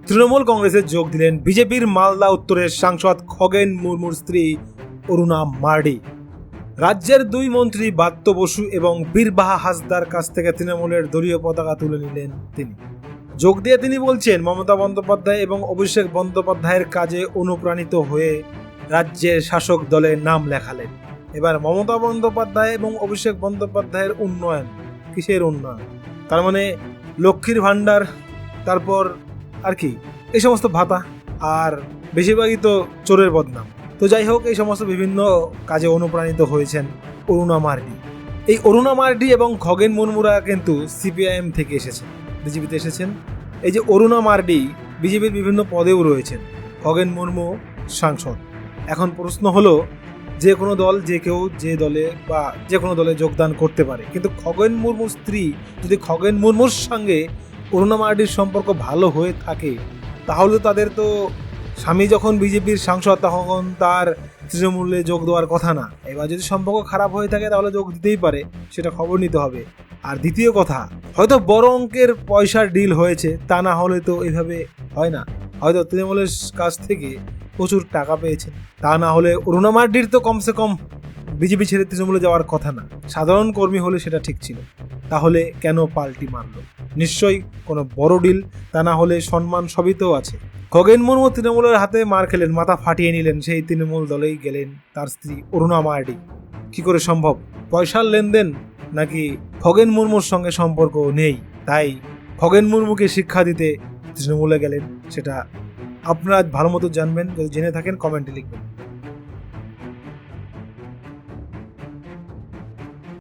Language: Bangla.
তৃণমূল কংগ্রেসে যোগ দিলেন বিজেপির মালদা উত্তরের সাংসদ খগেন মুর্মুর স্ত্রী অরুণা মার্ডি। রাজ্যের দুই মন্ত্রী ব্রাত্য বসু এবং বীরবাহা হাসদার কাছ থেকে তৃণমূলের দলীয় পতাকা তুলে নিলেন তিনি। যোগ দিয়ে তিনি বলছেন, মমতা বন্দ্যোপাধ্যায় এবং অভিষেক বন্দ্যোপাধ্যায়ের কাজে অনুপ্রাণিত হয়ে রাজ্যের শাসক দলে নাম লেখালেন। এবার মমতা বন্দ্যোপাধ্যায় এবং অভিষেক বন্দ্যোপাধ্যায়ের উন্নয়ন, কিসের উন্নয়ন? তার মানে লক্ষ্মীর ভাণ্ডার, তারপর আর কি এই সমস্ত ভাতা, আর বেশিরভাগই তো চোরের বদনাম। তো যাই হোক, এই সমস্ত বিভিন্ন কাজে অনুপ্রাণিত হয়েছেন অরুণা মার্ডি। এই অরুণা মার্ডি এবং খগেন মুর্মুরা কিন্তু সিপিআইএম থেকে এসেছেন, বিজেপিতে এসেছেন। এই যে অরুণা মার্ডি বিজেপির বিভিন্ন পদেও রয়েছেন, খগেন মুর্মু সাংসদ। এখন প্রশ্ন হলো, যে কোনো দল, যে কেউ যে দলে বা যে কোনো দলে যোগদান করতে পারে, কিন্তু খগেন মুর্মুর স্ত্রী যদি খগেন মুর্মুর সঙ্গে অরুণা মার্ডির সম্পর্ক ভালো হয়ে থাকে, তাহলে তাদের তো স্বামী যখন বিজেপির সাংসদ তখন তার তৃণমূলে যোগ দেওয়ার কথা না। এবার যদি সম্পর্ক খারাপ হয়ে থাকে তাহলে যোগ দিতেই পারে, সেটা খবর নিতে হবে। আর দ্বিতীয় কথা, হয়তো বড় অঙ্কের পয়সার ডিল হয়েছে, তা না হলে তো এইভাবে হয় না। হয়তো তৃণমূলের কাছ থেকে প্রচুর টাকা পেয়েছেন, তা না হলে অরুণা মার্ডির তো কমসে কম বিজেপি ছেড়ে তৃণমূলে যাওয়ার কথা না। সাধারণ কর্মী হলে সেটা ঠিক ছিল, তাহলে কেন পাল্টি মারল? নিশ্চয়ই কোনো বড় ডিল, তা না হলে সম্মান সবই তো আছে। খগেন মুর্মু তৃণমূলের হাতে মার খেলেন, মাথা ফাটিয়ে নিলেন, সেই তৃণমূল দলেই গেলেন তার স্ত্রী অরুণা মার্ডি। কি করে সম্ভব? পয়সার লেনদেন, নাকি খগেন মুর্মুর সঙ্গে সম্পর্ক নেই তাই খগেন মুর্মুকে শিক্ষা দিতে তৃণমূলে গেলেন? সেটা আপনারা ভালো মতো জানবেন। যদি জেনে থাকেন কমেন্টে লিখবেন।